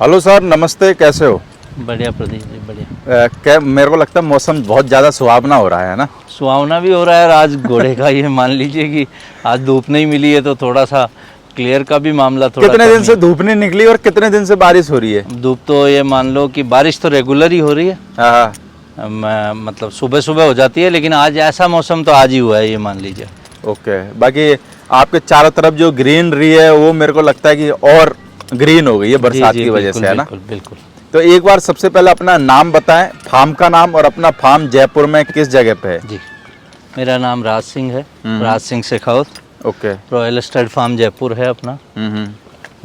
Hello sir, नमस्ते, कैसे हो? बढ़िया प्रदीप जी, बढ़िया। क्या मेरे को लगता है मौसम बहुत ज़्यादा सुहावना हो रहा है ना? सुहावना भी हो रहा है और आज घोड़े का ये मान लीजिए कि आज धूप नहीं मिली है तो थोड़ा सा क्लियर का भी मामला थोड़ा कितने कम दिन से धूप नहीं निकली और कितने दिन से बारिश हो रही है? धूप तो ये मान लो कि बारिश तो रेगुलर ही हो रही है। हाँ, मतलब सुबह सुबह हो जाती है, लेकिन आज ऐसा मौसम तो आज ही हुआ है, ये मान लीजिए। ओके। बाकी आपके चारों तरफ जो ग्रीनरी है वो मेरे को लगता है कि और ग्रीन हो गई है बरसात की वजह से, है ना? बिल्कुल बिल्कुल। तो एक बार सबसे पहले अपना नाम बताएं, फार्म का नाम, और अपना फार्म जयपुर में किस जगह पे है? जी, मेरा नाम राज सिंह है, Raj Singh Shekhawat. Okay. Royal stud farm Jaipur है अपना।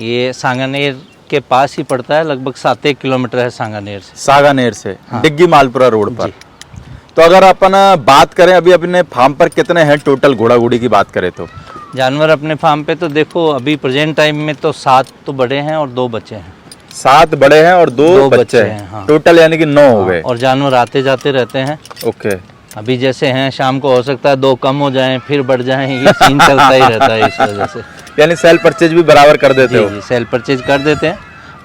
ये सांगानेर के पास ही पड़ता है, लगभग 7-1 किलोमीटर है सांगानेर से। सागानेर से, हाँ। डिग्गी मालपुरा रोड पर। जी। तो अगर अपन बात करें अभी अपने फार्म पर कितने हैं टोटल, घोड़ा घोड़ी की बात करें तो? जानवर अपने फार्म पे तो देखो अभी प्रेजेंट टाइम में तो 7 तो बड़े हैं और 2 बच्चे हैं। 7 बड़े हैं और 2 बच्चे हैं, हैं, हाँ। टोटल यानी कि 9 हो गए। और जानवर आते जाते रहते हैं। ओके। अभी जैसे हैं, शाम को हो सकता है 2 कम हो जाएं फिर बढ़ जाएं, ये सीन चलता ही रहता है इस वजह से। यानी सेल परचेज भी बराबर कर देते हो? जी, सेल परचेज कर देते हैं,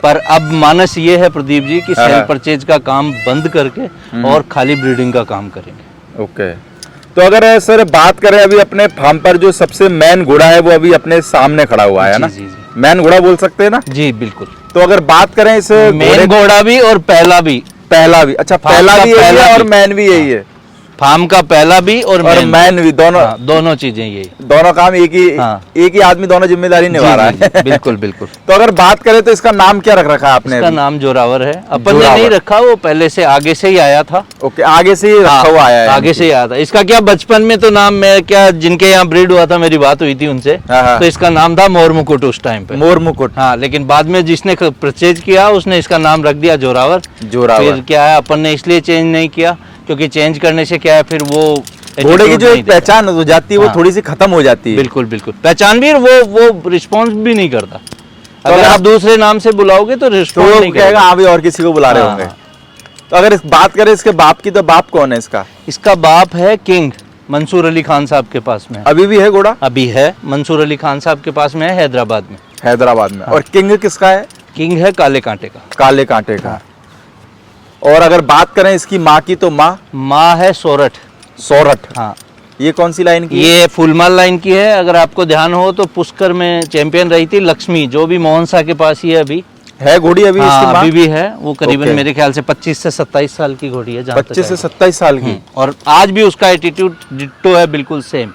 पर अब मानस ये है प्रदीप जी कि सेल परचेज का काम बंद करके और खाली ब्रीडिंग का काम करेंगे। ओके। तो अगर सर बात करें अभी अपने फार्म पर जो सबसे मेन घोड़ा है वो अभी अपने सामने खड़ा हुआ है ना? जी। मेन घोड़ा बोल सकते हैं ना? जी बिल्कुल। तो अगर बात करें इस मेन घोड़ा भी और पहला भी। अच्छा, पहला भी यही है और मैन भी यही है? फार्म का पहला भी और मैन भी, दोनों? हाँ, दोनों चीजें यही। दोनों काम एक ही आदमी दोनों जिम्मेदारी निभा रहा है। बिल्कुल बिल्कुल। तो अगर बात करें तो इसका नाम क्या रख रखा है आपने? इसका नाम जोरावर है। अपन ने नहीं रखा, वो पहले से आगे से ही आया था। ओके, आगे से ही रखा हुआ आया है? आगे से ही आया था। इसका क्या बचपन में तो नाम, मैं क्या जिनके यहाँ ब्रीड हुआ था, मेरी बात हुई थी उनसे, तो इसका नाम था मोर मुकुट उस टाइम पे। मोर मुकुट। हाँ, लेकिन बाद में जिसने परचेज किया उसने इसका नाम रख दिया जोरावर। फिर क्या है, अपन ने इसलिए चेंज नहीं किया क्योंकि चेंज करने से क्या है, फिर वो घोड़े की जो एक पहचान हो जाती है वो थोड़ी सी खत्म हो जाती है। बिल्कुल बिल्कुल, पहचान भी, वो रिस्पॉन्स भी नहीं करता। अगर आप दूसरे नाम से बुलाओगे तो रिस्पॉन्स नहीं करेगा। हाँ भी, और किसी को बुला रहे होंगे। तो अगर इस बात करें इसके बाप की, तो बाप कौन है इसका? इसका बाप है किंग, मंसूर अली खान साहब के पास में। अभी भी है घोड़ा? अभी है, मंसूर अली खान साहब के पास में है, हैदराबाद में। हैदराबाद में। और किंग किसका है? किंग है काले कांटे का। काले कांटे का। और अगर बात करें इसकी माँ की, तो माँ है सोरठ। सोरठ, हाँ। ये कौन सी लाइन की? ये फुलमाल लाइन की है। अगर आपको ध्यान हो तो पुष्कर में चैंपियन रही थी लक्ष्मी, जो भी मोहन शाह के पास ही है। अभी है घोड़ी? अभी हाँ, इसकी माँ अभी भी है। वो करीबन मेरे ख्याल से 25 से 27 साल की घोड़ी है। 25 से 27 साल की। और आज भी उसका एटीट्यूड डिट्टो है, बिल्कुल सेम।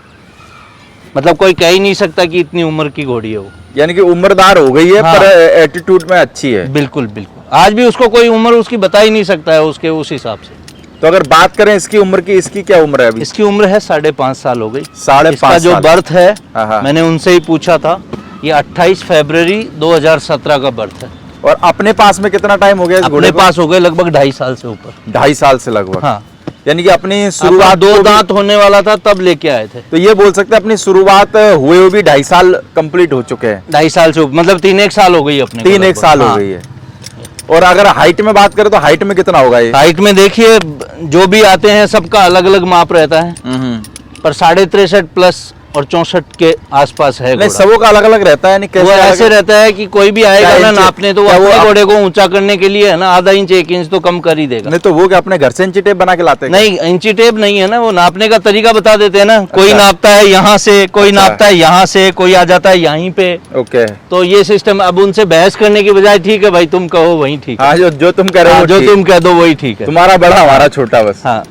मतलब कोई कह ही नहीं सकता कि इतनी उम्र की घोड़ी है वो। यानी कि उम्रदार हो गई है, पर एटीट्यूड में अच्छी है। बिल्कुल बिल्कुल। आज भी उसको कोई उम्र उसकी बता ही नहीं सकता है उसके उस हिसाब से। तो अगर बात करें इसकी उम्र की, इसकी क्या उम्र है अभी? इसकी उम्र है 5.5 साल हो गई। 5.5 साल। जो बर्थ है, हाँ। मैंने उनसे ही पूछा था, ये 28 फरवरी 2017 का बर्थ है। और अपने पास में कितना टाइम हो गया इस घोड़े अपने पास हो गए लगभग 2.5 साल से ऊपर। 2.5 साल से लगभग? हाँ। यानी कि अपनी शुरुआत 2 दांत होने वाला था तब लेके आए थे। तो ये बोल सकते हैं अपनी शुरुआत हुए हुए भी 2.5 साल कंप्लीट हो चुके हैं। 2.5 साल से ऊपर, मतलब 3-1 साल हो गई अपने। 3-1 साल हो गई है। और अगर हाइट में बात करें तो हाइट में कितना होगा ये? हाइट में देखिए, जो भी आते हैं सबका अलग अलग माप रहता है, पर 63.5 प्लस और 64 के आसपास है। नहीं, सबों का अलग अलग रहता है। नहीं, वो ऐसे रहता है कि कोई भी आएगा ना नापने, तो वो अपने घोड़े को ऊंचा करने के लिए है ना, आधा इंच 1 इंच तो कम कर ही देगा। नहीं तो वो क्या अपने घर से इंची टेप बना के लाते हैं? नहीं, इंची टेप नहीं है ना, वो नापने का तरीका बता देते हैं ना। कोई नापता है यहाँ से, कोई नापता है यहाँ से, कोई आ जाता है यहीं पे। ओके। तो ये सिस्टम, अब उनसे बहस करने की बजाय ठीक है भाई, तुम कहो वही ठीक है। जो तुम कह रहे हो, जो तुम कह दो वही ठीक है। तुम्हारा बड़ा हमारा छोटा, बस। हाँ।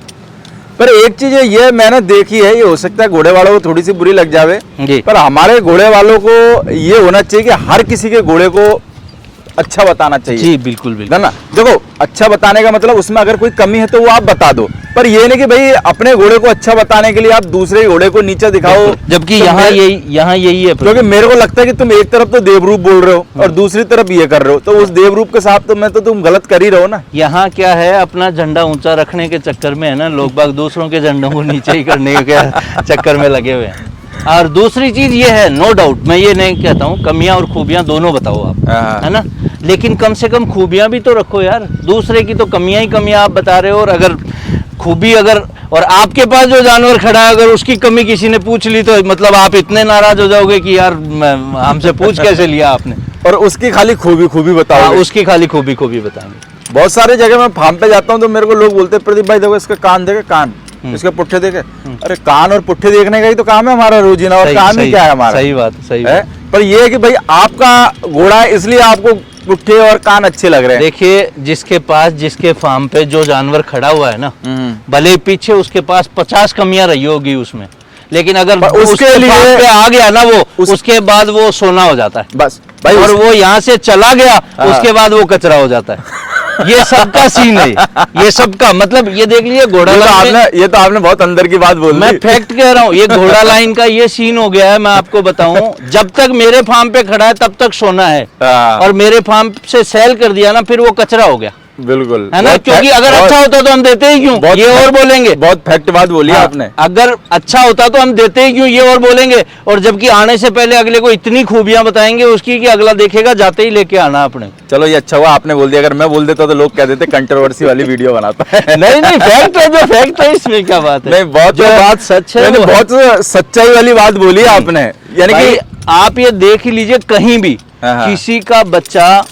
पर एक चीज ये मैंने देखी है, ये हो सकता है घोड़े वालों को थोड़ी सी बुरी लग जावे, पर हमारे घोड़े वालों को ये होना चाहिए कि हर किसी के घोड़े को अच्छा बताना चाहिए। जी बिल्कुल बिल्कुल। ना देखो, अच्छा बताने का मतलब उसमें अगर कोई कमी है तो वो आप बता दो, पर ये नहीं कि भाई अपने घोड़े को अच्छा बताने के लिए आप दूसरे घोड़े को नीचे दिखाओ। जबकि तो यहाँ यही है। क्योंकि मेरे को लगता है कि तुम एक तरफ तो देवरूप बोल रहे हो और दूसरी तरफ ये कर रहे हो, तो उस देवरूप के साथ तो मैं तो तुम गलत कर ही रहो ना। यहाँ क्या है, अपना झंडा ऊंचा रखने के चक्कर में है ना, लोग बाग दूसरों के झंडों को नीचे ही करने के चक्कर में लगे हुए हैं। और दूसरी चीज ये है, नो डाउट, मैं ये नहीं कहता हूँ, कमियां और खूबियां दोनों बताओ आप, है ना, लेकिन कम से कम खूबियां भी तो रखो यार। दूसरे की तो कमियां ही कमियां आप बता रहे हो, और अगर खूबी अगर, और आपके पास जो जानवर खड़ा है अगर उसकी कमी किसी ने पूछ ली तो मतलब आप इतने नाराज हो जाओगे कि यार हमसे पूछ कैसे लिया आपने। और उसकी खाली खूबी बताओ। हाँ, उसकी खाली खूबी बताएंगे। बहुत सारे जगह मैं फार्म पे जाता हूँ तो मेरे को लोग बोलते हैं प्रदीप भाई देखो इसके कान देखे, कान इसके पुट्ठे देखे। अरे कान और पुट्ठे देखने का ही तो काम है हमारा रोजीना, और काम ही क्या है हमारा। सही बात, सही है? बात। पर ये है कि भाई आपका घोड़ा है इसलिए आपको पुट्ठे और कान अच्छे लग रहे हैं। देखिए जिसके पास, जिसके फार्म पे जो जानवर खड़ा हुआ है ना, भले ही पीछे उसके पास 50 कमियां रही होगी उसमें, लेकिन अगर उसके लिए पे आ गया ना वो, उसके बाद वो सोना हो जाता है बस भाई। और वो यहाँ से चला गया उसके बाद वो कचरा हो जाता है। ये सबका सीन है, ये सबका मतलब ये देख लीजिए घोड़ा ये तो आपने बहुत अंदर की बात बोल दी। मैं फैक्ट कह रहा हूँ, ये घोड़ा लाइन का ये सीन हो गया है। मैं आपको बताऊं, जब तक मेरे फार्म पे खड़ा है तब तक सोना है, और मेरे फार्म से सेल कर दिया ना फिर वो कचरा हो गया। बिल्कुल है ना, क्योंकि अगर अच्छा होता तो हम देते ही क्यों, ये और बोलेंगे। बहुत फैक्ट बात बोली आपने। अगर अच्छा होता तो हम देते ही क्यों, ये और बोलेंगे। और जबकि आने से पहले अगले को इतनी खूबियां बताएंगे उसकी कि अगला देखेगा जाते ही लेके आना अपने। चलो ये अच्छा हुआ आपने बोल दिया, अगर मैं बोल देता तो लोग कह देते कंट्रोवर्सी वाली वीडियो बनाता है। नहीं फैक्ट है, जो फैक्ट है इसमें क्या बात है। नहीं, बहुत जो बात सच है, बहुत सच्चाई वाली बात बोली आपने। यानी कि आप ये देख ही लीजिए कहीं भी किसी का बच्चा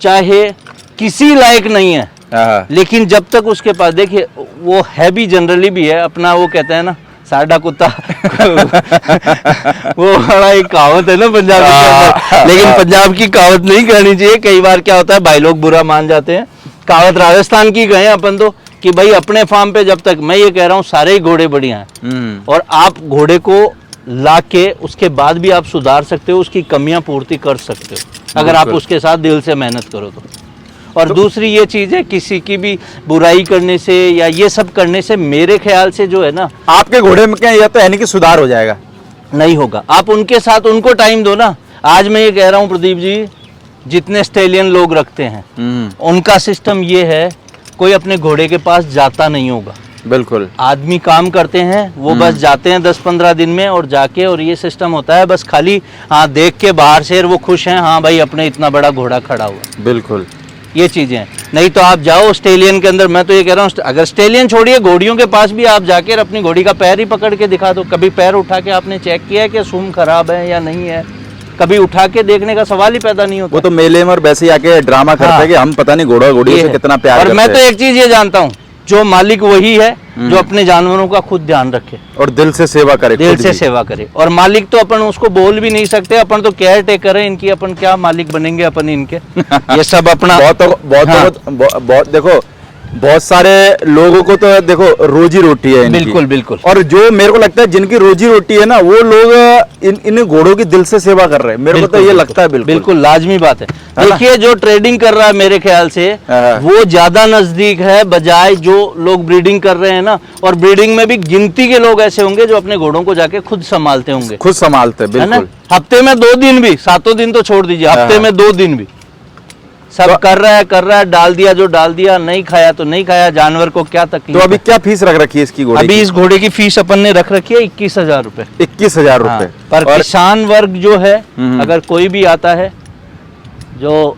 चाहे किसी लायक नहीं है, लेकिन जब तक उसके पास, देखिए वो है भी जनरली भी है अपना, वो कहते हैं ना साडा कुत्ता। वो बड़ा एक कहावत है ना पंजाबी के अंदर, लेकिन पंजाब की कहावत नहीं कहनी चाहिए। कई बार क्या होता है भाई लोग बुरा मान जाते हैं। कहावत राजस्थान की कहें अपन तो, कि भाई अपने फार्म पे जब तक, मैं ये कह रहा हूँ सारे ही घोड़े बढ़िया हैं, और आप घोड़े को ला के उसके बाद भी आप सुधार सकते हो, उसकी कमियां पूर्ति कर सकते हो अगर आप उसके साथ दिल से मेहनत करो तो। और दूसरी ये चीज है, किसी की भी बुराई करने से या ये सब करने से मेरे ख्याल से जो है ना, आपके घोड़े में क्या ये तो है नहीं कि सुधार हो जाएगा, नहीं होगा। आप उनके साथ उनको टाइम दो ना। आज मैं ये कह रहा हूँ प्रदीप जी, जितने स्टेलियन लोग रखते हैं उनका सिस्टम ये है, कोई अपने घोड़े के पास जाता नहीं होगा। बिल्कुल। आदमी काम करते हैं, वो बस जाते हैं 10-15 दिन में, और जाके और ये सिस्टम होता है बस खाली हाँ देख के बाहर से वो खुश हैं, हाँ भाई अपने इतना बड़ा घोड़ा खड़ा हुआ। बिल्कुल ये चीजें हैं। नहीं तो आप जाओ स्टेलियन के अंदर, मैं तो ये कह रहा हूँ अगर स्टेलियन छोड़िए, घोड़ियों के पास भी आप जाके अपनी घोड़ी का पैर ही पकड़ के दिखा दो। कभी पैर उठा के आपने चेक किया है कि सूम खराब है या नहीं है? कभी उठा के देखने का सवाल ही पैदा नहीं होता। वो तो मेले में और वैसे ही आके ड्रामा करते हैं कि हम पता नहीं घोड़ा घोड़ी से कितना प्यार करते हैं। और मैं तो एक चीज ये जानता हूँ, जो मालिक वही है जो अपने जानवरों का खुद ध्यान रखे और दिल से सेवा करे, दिल से सेवा करे। और मालिक तो अपन उसको बोल भी नहीं सकते, अपन तो केयर टेकर है इनकी, अपन क्या मालिक बनेंगे अपन इनके। ये सब अपना बहुत देखो, बहुत सारे लोगों को तो देखो रोजी रोटी है इनकी। बिल्कुल बिल्कुल। और जो मेरे को लगता है जिनकी रोजी रोटी है ना, वो लोग इन घोड़ों की दिल से सेवा कर रहे हैं, मेरे को तो ये लगता है। बिल्कुल लाजमी बात है। देखिए जो ट्रेडिंग कर रहा है मेरे ख्याल से वो ज्यादा नजदीक है बजाय जो लोग ब्रीडिंग कर रहे हैं ना। और ब्रीडिंग में भी गिनती के लोग ऐसे होंगे जो अपने घोड़ों को जाके खुद संभालते होंगे, खुद संभालते, बिल्कुल। हफ्ते में 2 दिन भी, 7 दिन तो छोड़ दीजिए, हफ्ते में 2 दिन भी सब कर रहा है, डाल दिया जो डाल दिया, नहीं खाया तो नहीं खाया, जानवर को क्या तकलीफ। तो अभी क्या फीस रख रखी है इसकी घोड़े अभी इस घोड़े की फीस अपन ने रख रखी है 21,000 रुपए। 21,000 रुपए। पर किसान वर्ग जो है, अगर कोई भी आता है जो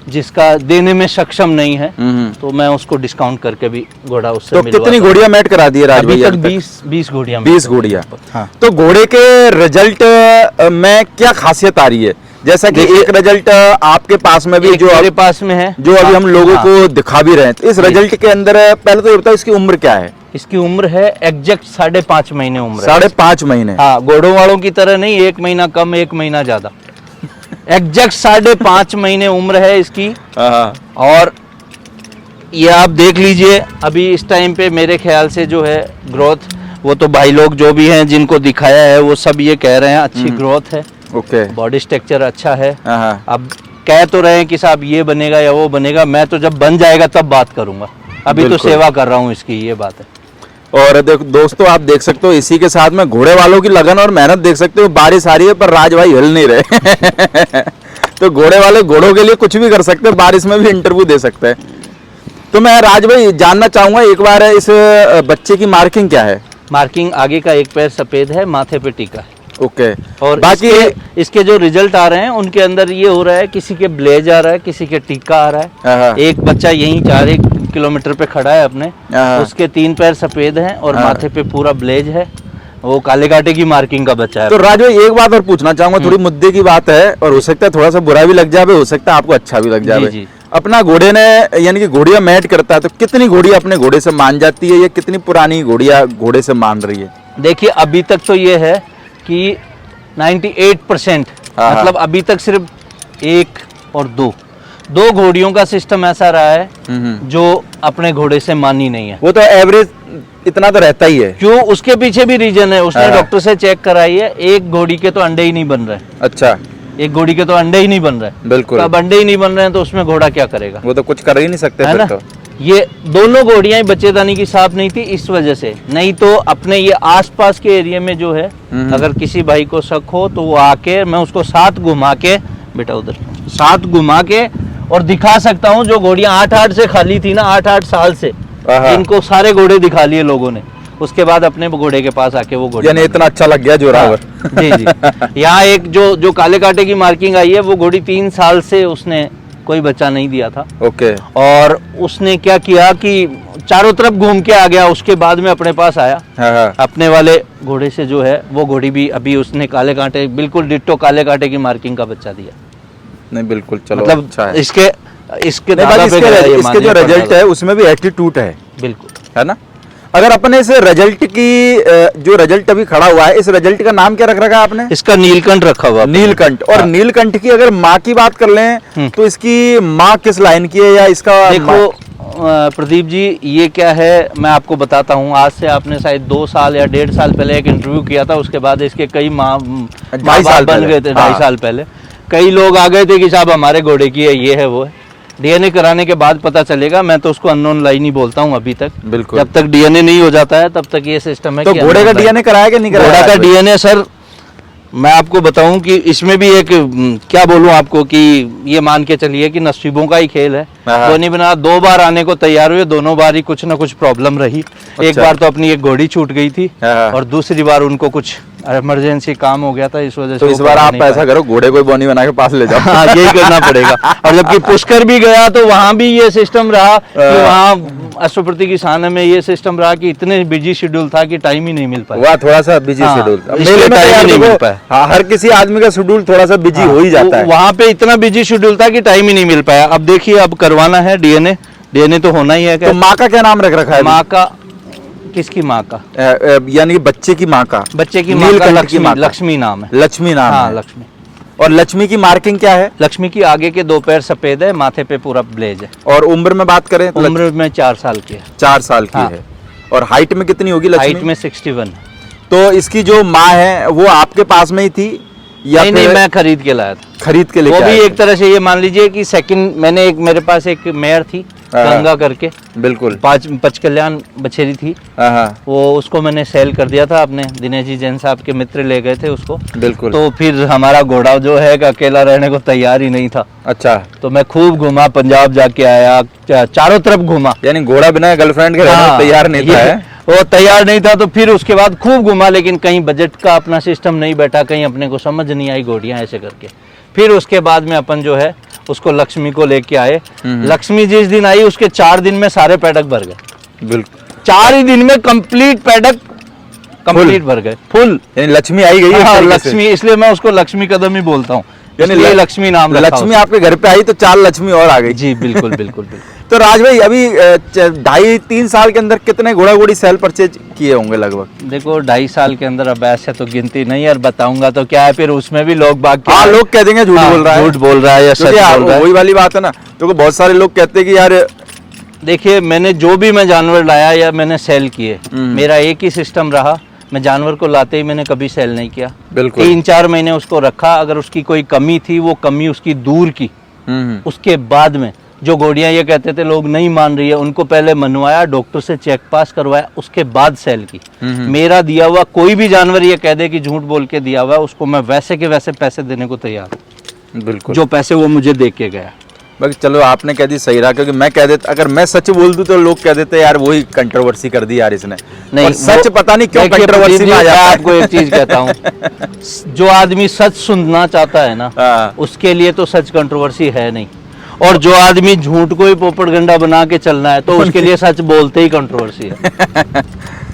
जिसका देने में सक्षम नहीं है, तो मैं उसको डिस्काउंट करके भी घोड़ा उससे तो कितनी घोड़ियां मैट करा दी है राज अभी तक? 20 घोड़ियां। 20 घोड़ियां। तो घोड़े के रिजल्ट में क्या खासियत आ रही है? जैसा कि एक रिजल्ट आपके पास में भी, जो मेरे पास में है, जो अभी हम लोगों को दिखा भी रहे हैं, तो इस रिजल्ट के अंदर पहले तो ये बताओ इसकी उम्र क्या है? इसकी उम्र है एग्जैक्ट 5.5 महीने उम्र है। 5.5 महीने। हाँ, घोड़ों वालों की तरह नहीं, 1 महीना कम 1 महीना ज्यादा। एग्जैक्ट 5.5 महीने उम्र है इसकी। और ये आप देख लीजिए अभी इस टाइम पे मेरे ख्याल से जो है ग्रोथ, वो तो भाई लोग जो भी हैं जिनको दिखाया है वो सब ये कह रहे हैं अच्छी ग्रोथ है। ओके। बॉडी स्ट्रक्चर अच्छा है। अब कह तो रहे हैं कि साहब ये बनेगा या वो बनेगा, मैं तो जब बन जाएगा तब बात करूंगा, अभी तो सेवा कर रहा हूँ इसकी, ये बात है। और देखो दोस्तों, आप देख सकते हो इसी के साथ में घोड़े वालों की लगन और मेहनत देख सकते हो। बारिश आ रही है पर राज भाई हिल नहीं रहे। तो घोड़े वाले घोड़ों के लिए कुछ भी कर सकते हैं, बारिश में भी इंटरव्यू दे सकते हैं। तो मैं राज भाई जानना चाहूंगा एक बार, इस बच्चे की मार्किंग क्या है? मार्किंग आगे का एक पैर सफेद है, माथे पे टीका है। ओके। और बाकी इसके जो रिजल्ट आ रहे हैं उनके अंदर ये हो रहा है, किसी के ब्लेज आ रहा है, किसी के टीका आ रहा है। एक बच्चा यहीं 4 किलोमीटर पे खड़ा है अपने, उसके 3 पैर सफेद हैं और माथे पे पूरा ब्लेज है। वो काले कांटे की मार्किंग का बच्चा है। तो राज भाई एक बात और पूछना चाहूंगा, थोड़ी मुद्दे की बात है और हो सकता है थोड़ा सा बुरा भी लग जाए, हो सकता है आपको अच्छा भी लग जाए। जी। अपना घोड़े ने यानी कि घोड़िया मैट करता है तो कितनी घोड़िया अपने घोड़े से मान जाती है या कितनी पुरानी घोड़िया घोड़े से मान रही है? देखिए अभी तक तो ये है कि 98%, हाँ। मतलब अभी तक सिर्फ एक और दो घोड़ियों का सिस्टम ऐसा रहा है जो अपने घोड़े से मानी नहीं है। वो तो एवरेज इतना तो रहता ही है। क्यों, उसके पीछे भी रीजन है। उसने हाँ। डॉक्टर से चेक कराई है, एक घोड़ी के तो अंडे ही नहीं बन रहे। अच्छा, एक घोड़ी के तो अंडे ही नहीं बन रहे। बिल्कुल। तो अब अंडे ही नहीं बन रहे हैं तो उसमें घोड़ा क्या करेगा? वो तो कुछ कर ही नहीं सकते है फिर ना? तो। ये दोनों घोड़ियां बच्चेदानी की साफ नहीं थी इस वजह से, नहीं तो अपने ये आसपास के एरिया में जो है अगर किसी भाई को शक हो तो वो आके, मैं उसको साथ घुमा के, बेटा उधर साथ घुमा के और दिखा सकता हूँ। जो घोड़ियां 8-8 से खाली थी ना, 8-8 साल से, आहा। इनको सारे घोड़े दिखा लिए लोगों ने। उसके बाद अपने घोड़े के पास आके वो घोड़े, यानी इतना अच्छा लग गया जोरावर। हाँ, जी। यहाँ एक जो काले कांटे की मार्किंग आई है, वो घोड़ी 3 साल से उसने कोई बच्चा नहीं दिया था। ओके। और उसने क्या किया कि चारों तरफ घूम के आ गया, उसके बाद में अपने पास आया। हाँ। अपने वाले घोड़े से जो है वो घोड़ी भी अभी उसने काले कांटे, बिल्कुल डिट्टो काले कांटे की मार्किंग का बच्चा दिया। नहीं बिल्कुल, चलो मतलब अच्छा है। इसके नहीं, दादा पे गया ये इसके जो मानिए रिजल्ट पड़ता है उसमें भी एटीट्यूड है बिल्कुल। है ना? अगर अपने इस रिजल्ट की जो रिजल्ट अभी खड़ा हुआ है, इस रिजल्ट का नाम क्या रख रखा है आपने? इसका नीलकंठ रखा हुआ। नीलकंठ। और हाँ। नीलकंठ की अगर माँ की बात कर लें तो इसकी माँ किस लाइन की है या इसका? देखो प्रदीप जी, ये क्या है मैं आपको बताता हूँ। आज से आपने शायद 2 साल या 1.5 साल पहले एक इंटरव्यू किया था, उसके बाद इसके कई 2.5 साल बन गए थे। 2.5 साल पहले कई लोग आ गए थे कि साहब हमारे घोड़े की है, ये है वो है। डीएनए कराने के बाद पता चलेगा। मैं तो उसको अननोन लाइन ही बोलता हूँ अभी तक। बिल्कुल। जब तक डीएनए नहीं हो जाता है तब तक ये सिस्टम है। तो कि घोड़े का डीएनए कराया कि नहीं कराया? घोड़ा का डीएनए सर मैं आपको बताऊं कि इसमें भी एक क्या बोलूं आपको कि ये मान के चलिए कि नसीबों का ही खेल है। वो नहीं बना, 2 बार आने को तैयार हुए, दोनों बार ही कुछ ना कुछ प्रॉब्लम रही। एक बार तो अपनी एक घोड़ी छूट गई थी और दूसरी बार उनको कुछ इमरजेंसी काम हो गया था, इस वजह से। तो इस बार आप ऐसा करो, घोड़े को बोनी बना के पास ले जाओ। हाँ, यही करना पड़ेगा। और जबकि पुष्कर भी गया तो वहां भी ये सिस्टम रहा कि वहाँ अष्टप्रति की शान में ये सिस्टम रहा कि इतने बिजी शेड्यूल था कि टाइम ही नहीं मिल पाया। वह थोड़ा सा बिजी हाँ, शेड्यूल था। इसलिए टाइम ही नहीं मिल पाया। हाँ, हर किसी आदमी का शेड्यूल थोड़ा सा बिजी हो ही जाता है। वहाँ पे इतना बिजी शेड्यूल था कि टाइम ही नहीं मिल पाया। अब देखिए, अब करवाना है डीएनए तो होना ही है। तो माँ का क्या नाम रख रखा है? माँ का, किसकी माँ का? यानी कि बच्चे की माँ का। बच्चे की माँ का लक्ष्मी नाम है। लक्ष्मी नाम हाँ, है। लक्ष्मी। और लक्ष्मी की मार्किंग क्या है? लक्ष्मी की आगे के 2 पैर सफेद है, माथे पे पूरा ब्लेज है। और उम्र में बात करें तो उम्र में 4 साल की है। 4 साल की हाँ। है। और हाइट में कितनी होगी लक्ष्मी? हाइट में 61। तो इसकी जो माँ है वो आपके पास में ही थी या नहीं, मैं खरीद के लाया था। खरीद के वो लेके भी आए थे? एक तरह से ये मान लीजिए कि सेकंड, मैंने एक, मेरे पास एक मेयर थी गंगा करके, बिल्कुल 5 कल्याण बछेरी थी। हाँ। वो उसको मैंने सेल कर दिया था। अपने दिनेश जी जैन साहब के मित्र ले गए थे उसको। बिल्कुल। तो फिर हमारा घोड़ा जो है अकेला रहने को तैयार ही नहीं था। अच्छा। तो मैं खूब घूमा, पंजाब जाके आया, चारों तरफ घूमा। यानी घोड़ा बिना गर्लफ्रेंड के रहने को तैयार नहीं था है? वो तैयार नहीं था। तो फिर उसके बाद खूब घुमा, लेकिन कहीं बजट का अपना सिस्टम नहीं बैठा, कहीं अपने को समझ नहीं आई घोड़ियां ऐसे करके। फिर उसके बाद में अपन जो है उसको लक्ष्मी को लेके आए। लक्ष्मी जिस दिन आई उसके 4 दिन में सारे पैडक भर गए। बिल्कुल 4 ही दिन में कंप्लीट पैडक कंप्लीट भर गए, फुल। यानी लक्ष्मी आई गई। हाँ, लक्ष्मी, इसलिए मैं उसको लक्ष्मी कदम ही बोलता हूँ। यानी लक्ष्मी नाम रखा लक्ष्मी आपके घर पे आई तो 4 लक्ष्मी और आ गई। जी बिल्कुल बिल्कुल बिल्कुल। तो राज भाई अभी 2.5-3 साल के अंदर कितने घोड़ा घोड़ी सेल परचेज किए होंगे लगभग? देखो 2.5 साल के अंदर अब ऐसे तो गिनती नहीं, और बताऊंगा तो क्या है, फिर उसमें भी लोग बाग हाँ, लोग कह देंगे झूठ बोल रहा है। झूठ बोल रहा है या सच बोल रहा है। वही वाली बात है ना, तो बहुत सारे लोग कहते हैं कि यार देखिए, मैंने जो भी मैं जानवर लाया या मैंने सेल किए, मेरा एक ही सिस्टम रहा। मैं जानवर को लाते ही मैंने कभी सेल नहीं किया। बिल्कुल 3-4 महीने उसको रखा, अगर उसकी कोई कमी थी वो कमी उसकी दूर की। उसके बाद में जो घोड़ियां ये कहते थे लोग नहीं मान रही है, उनको पहले मनवाया, डॉक्टर से चेक पास करवाया, उसके बाद सेल की। मेरा दिया हुआ कोई भी जानवर ये कह दे कि झूठ बोल के दिया हुआ है, उसको मैं वैसे के वैसे पैसे देने को तैयार हूँ। बिल्कुल जो पैसे वो मुझे दे के गया। बाकी चलो आपने कह दी सही रहा, क्योंकि मैं कह देता, अगर मैं सच बोल दूं तो लोग कह देते यार वही कंट्रोवर्सी कर दी यार इसने। नहीं, और सच पता नहीं क्यों कंट्रोवर्सी में आ जाता है। आपको एक चीज कहता हूँ, जो आदमी सच सुनना चाहता है ना, उसके लिए तो सच कंट्रोवर्सी है नहीं। और जो आदमी झूठ को ही पोपड़गंडा बना के चलना है तो उसके लिए सच बोलते ही कंट्रोवर्सी है।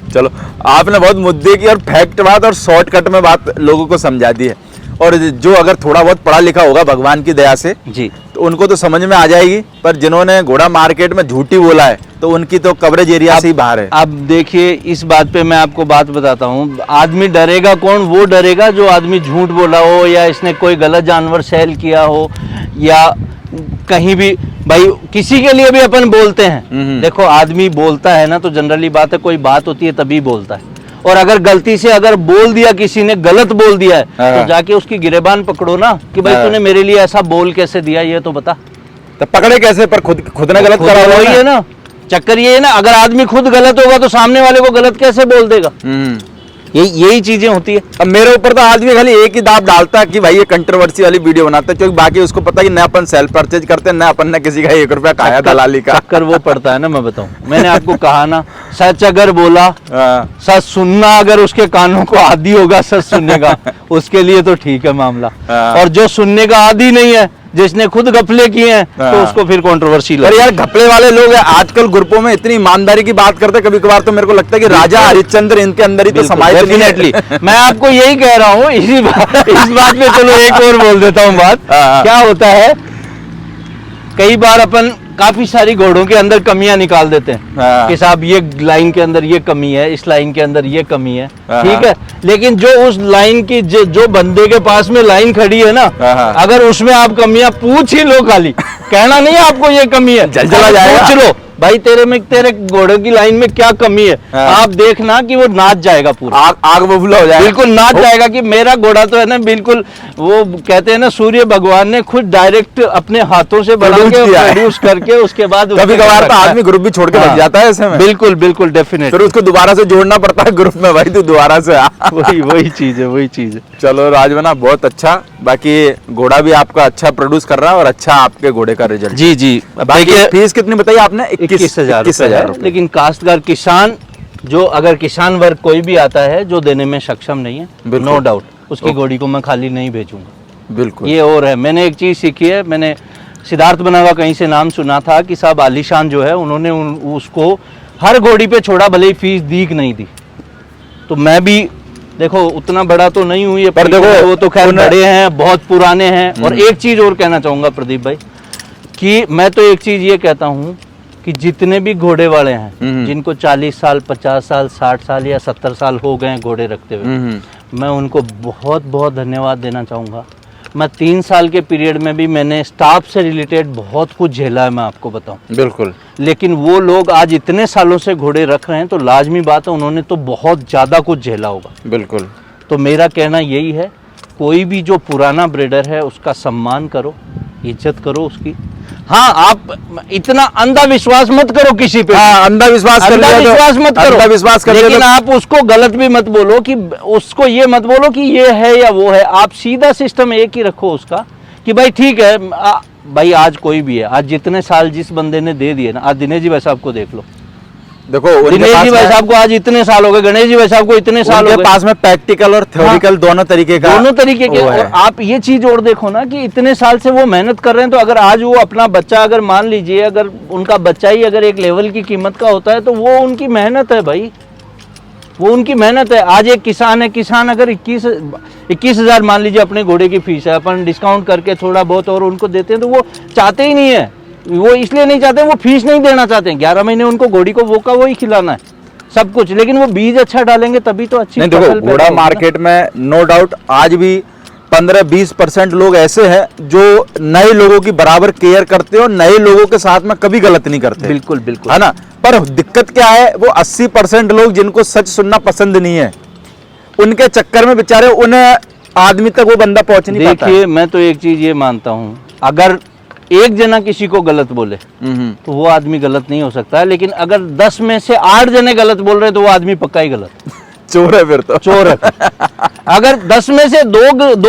चलो, आपने बहुत मुद्दे की और फैक्ट बात और शॉर्टकट में बात लोगों को समझा दी है। और जो अगर थोड़ा बहुत पढ़ा लिखा होगा भगवान की दया से जी, तो उनको तो समझ में आ जाएगी, पर जिन्होंने घोड़ा मार्केट में झूठी बोला है तो उनकी तो कवरेज एरिया से ही बाहर है। अब देखिए इस बात पे मैं आपको बात बताता हूँ, आदमी डरेगा कौन? वो डरेगा जो आदमी झूठ बोला हो, या इसने कोई गलत जानवर सेल किया हो, या कहीं भी भाई किसी के लिए भी अपन बोलते हैं। देखो आदमी बोलता है ना तो जनरली बात है, कोई बात होती है तभी बोलता है। और अगर गलती से अगर बोल दिया, किसी ने गलत बोल दिया है, तो जाके उसकी गिरेबान पकड़ो ना कि भाई तूने मेरे लिए ऐसा बोल कैसे दिया, ये तो बता। तो पकड़े कैसे? पर खुद ने गलत करा हुआ वही है ना, चक्कर ये है ना, अगर आदमी खुद गलत होगा तो सामने वाले को गलत कैसे बोल देगा? यही चीजें होती है। अब मेरे ऊपर तो आदमी खाली एक ही दाब डालता है कि भाई ये कंट्रोवर्सी वाली वीडियो बनाते हैं, क्योंकि बाकी उसको पता है कि न अपन सेल्फ परचेज करते हैं, न अपन ने किसी का 1 रुपया खाया दलाली का। चक्कर वो पड़ता है ना, मैं बताऊं, मैंने आपको कहा ना, सच अगर बोला, सच सुनना अगर उसके कानों को आदी होगा सच सुनने का, उसके लिए तो ठीक है मामला। और जो सुनने का आदी नहीं है, जिसने खुद घपले किए हैं, तो उसको फिर कंट्रोवर्सी पर यार घपले वाले लोग आजकल ग्रुपों में इतनी ईमानदारी की बात करते, कभी कभार तो मेरे को लगता है कि राजा हरिश्चंद्र इनके अंदर ही तो समाये। डेफिनेटली मैं आपको यही कह रहा हूँ। इस बात पे चलो एक और बोल देता हूँ बात। क्या होता है, कई बार अपन काफी सारी घोड़ों के अंदर कमियां निकाल देते हैं कि साहब ये लाइन के अंदर ये कमी है, इस लाइन के अंदर ये कमी है, ठीक है। लेकिन जो उस लाइन की जो बंदे के पास में लाइन खड़ी है ना, अगर उसमें आप कमियां पूछ ही लो, खाली कहना नहीं है आपको ये कमी है, चला जाएगा, पूछ लो भाई तेरे घोड़े की लाइन में क्या कमी है, आप देखना कि वो नाच जाएगा पूरा, आग बबूला हो जाएगा, बिल्कुल नाच जाएगा कि मेरा घोड़ा तो है ना बिल्कुल, वो कहते हैं ना सूर्य भगवान ने खुद डायरेक्ट अपने हाथों से बना के प्रोड्यूस करके उसके बाद कभी कभार तो आदमी ग्रुप भी छोड़ के लग जाता है ऐसे में। बिल्कुल बिल्कुल डेफिनेट, फिर उसको दोबारा से जोड़ना पड़ता है ग्रुप में, भाई तू दोबारा से आ। वही चीज है। चलो राजबना, बहुत अच्छा, बाकी घोड़ा भी आपका अच्छा प्रोड्यूस कर रहा है और अच्छा आपके घोड़े का रिजल्ट। जी बाकी फीस कितनी बताई आपने? 21,000। लेकिन काश्तकार किसान, जो अगर किसान वर्ग कोई भी आता है जो देने में सक्षम नहीं है, नो डाउट उसकी घोड़ी को मैं खाली नहीं भेजूंगा। बिल्कुल। ये और है, मैंने एक चीज सीखी है, मैंने सिद्धार्थ बना का कहीं से नाम सुना था कि साहब आलीशान जो है, उन्होंने उसको हर घोड़ी पे छोड़ा, भले ही फीस दी कि नहीं दी। तो मैं भी देखो उतना बड़ा तो नहीं हुई है, पर देखो वो तो खैर बड़े हैं, बहुत पुराने हैं। और एक चीज और कहना चाहूंगा प्रदीप भाई, कि मैं तो एक चीज ये कहता हूँ कि जितने भी घोड़े वाले हैं, जिनको 40 साल 50 साल 60 साल या 70 साल हो गए घोड़े रखते हुए, मैं उनको बहुत बहुत धन्यवाद देना चाहूँगा। मैं 3 साल के पीरियड में भी मैंने स्टाफ से रिलेटेड बहुत कुछ झेला है, मैं आपको बताऊं। बिल्कुल। लेकिन वो लोग आज इतने सालों से घोड़े रख रहे हैं, तो लाजमी बात है उन्होंने तो बहुत ज़्यादा कुछ झेला होगा। बिल्कुल। तो मेरा कहना यही है, कोई भी जो पुराना ब्रीडर है उसका सम्मान करो, इज्जत करो उसकी। हाँ, आप इतना अंधा विश्वास मत करो किसी पे। हाँ, अंधा विश्वास मत करो, लेकिन आप उसको गलत भी मत बोलो, कि उसको ये मत बोलो कि ये है या वो है। आप सीधा सिस्टम एक ही रखो उसका कि भाई ठीक है, भाई आज कोई भी है, आज जितने साल जिस बंदे ने दे दिए ना, आज दिनेश जी भाई साहब को देख लो, देखो दिनेश जी भाई साहब को आज इतने साल हो गए, गणेश जी भाई साहब को इतने साल हो गए। पास में प्रैक्टिकल और थ्योरिकल दोनों तरीके के। और आप ये चीज और देखो ना कि इतने साल से वो मेहनत कर रहे हैं, तो अगर आज वो अपना बच्चा, अगर मान लीजिए अगर उनका बच्चा ही अगर एक लेवल की कीमत का होता है, तो वो उनकी मेहनत है भाई, वो उनकी मेहनत है। आज एक किसान है, किसान अगर 21,000 मान लीजिए अपने घोड़े की फीस है, अपन डिस्काउंट करके थोड़ा बहुत और उनको देते हैं, तो वो चाहते ही नहीं है, वो इसलिए नहीं चाहते, वो फीस नहीं देना चाहते हैं। 11 महीने उनको घोड़ी को वो का वही खिलाना है सब कुछ, लेकिन वो बीज अच्छा डालेंगे तभी तो अच्छी। देखो घोड़ा मार्केट में नो डाउट आज भी 15-20% लोग ऐसे हैं जो नए लोगों की बराबर केयर करते हैं और नए लोगों के साथ में कभी गलत नहीं करते। बिल्कुल बिल्कुल, है ना। पर दिक्कत क्या है, वो 80% लोग जिनको सच सुनना पसंद नहीं है, उनके चक्कर में बेचारे उन आदमी तक वो बंदा पहुंच नहीं पाता। देखिए मैं तो एक चीज ये मानता हूँ, अगर एक जना किसी को गलत बोले तो वो आदमी गलत नहीं हो सकता है, लेकिन अगर 10 में से 8 जने गलत बोल रहे हैं तो वो आदमी पक्का ही गलत चोर है, फिर तो चोर है। अगर 10 में से दो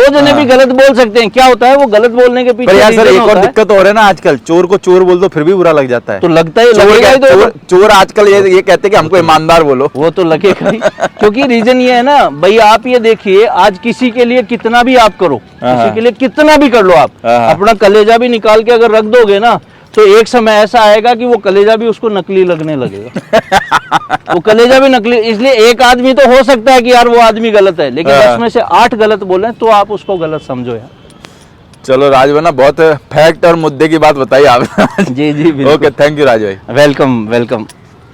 जने भी गलत बोल सकते हैं, क्या होता है वो गलत बोलने के पीछे यार सर एक और दिक्कत हो रहा है ना, आजकल चोर को चोर बोल दो फिर भी बुरा लग जाता है। तो लगता ही लगेगा ही, तो चोर आजकल ये कहते हैं कि हमको ईमानदार बोलो, वो तो लगेगा ही। क्योंकि रीजन ये है ना भाई, आप ये देखिए आज किसी के लिए कितना भी आप करो, किसी के लिए कितना भी कर लो, आप अपना कलेजा भी निकाल के अगर रख दोगे ना, तो एक समय ऐसा आएगा कि वो कलेजा भी उसको नकली लगने लगेगा। वो कलेजा भी नकली, इसलिए एक आदमी तो हो सकता है कि यार वो आदमी गलत है, लेकिन 10 में से 8 गलत बोले तो आप उसको गलत समझो यार। चलो राज भाई ना बहुत फैक्ट और मुद्दे की बात बताई आपने। जी जी ओके, थैंक यू राज भाई। Welcome welcome.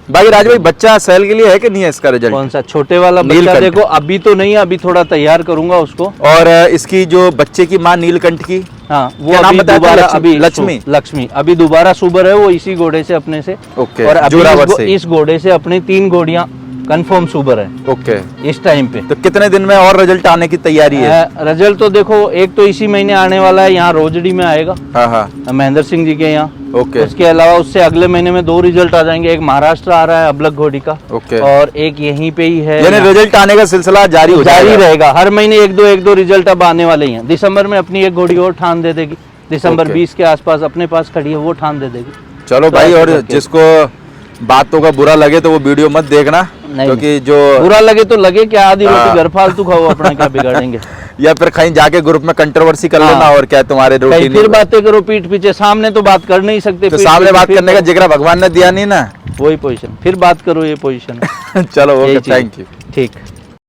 बाकी राज भाई बच्चा सेल के लिए है कि नहीं है इसका रिजल्ट? कौन सा छोटे वाला बच्चा? नीलकंठ। देखो अभी तो नहीं है, अभी थोड़ा तैयार करूंगा उसको। और इसकी जो बच्चे की माँ नीलकंठ की, हाँ वो क्या नाम अभी बताया था? दोबारा अभी लक्ष्मी। लक्ष्मी अभी दोबारा सुबर है वो इसी घोड़े से अपने से। ओके, और अभी जोरावर से। इस घोड़े से अपनी 3 घोड़ियां कंफर्म सुबर है ओके, इस टाइम पे। तो कितने दिन में और रिजल्ट आने की तैयारी है? रिजल्ट तो देखो एक तो इसी महीने आने वाला है, यहाँ रोजड़ी में आएगा हाँ हाँ, महेंद्र सिंह जी के यहाँ। ओके उसके अलावा उससे अगले महीने में 2 रिजल्ट आ जाएंगे, एक महाराष्ट्र आ रहा है अबलग घोड़ी का, ओके। और एक यहीं पे ही है। यानी रिजल्ट आने का सिलसिला जारी हो जारी जाएगा। रहेगा, हर महीने एक दो रिजल्ट अब आने वाले ही हैं। दिसंबर में अपनी एक घोड़ी और ठान दे देगी, दिसंबर ओके। 20 के आसपास अपने पास खड़ी है, वो ठान दे देगी। चलो तो भाई, ऐसे और करके। जिसको बातों का बुरा लगे तो वो वीडियो मत देखना, नहीं, क्योंकि जो बुरा लगे तो लगे, क्या आधी हाँ। रोटी घर फालतू खाओ, अपना क्या बिगाड़ेंगे। या फिर कहीं जाके ग्रुप में कंट्रोवर्सी कर हाँ। लेना, और क्या तुम्हारे कहीं रूटीन फिर बातें करो पीठ पीछे, सामने तो बात कर नहीं सकते। तो पीठ सामने पीछे बात फिर करने का करो। जिगरा भगवान ने दिया नहीं ना। वही पोजीशन, फिर बात करो, ये पोजीशन है। चलो ओके, यही चीज़। Thank you. ठीक।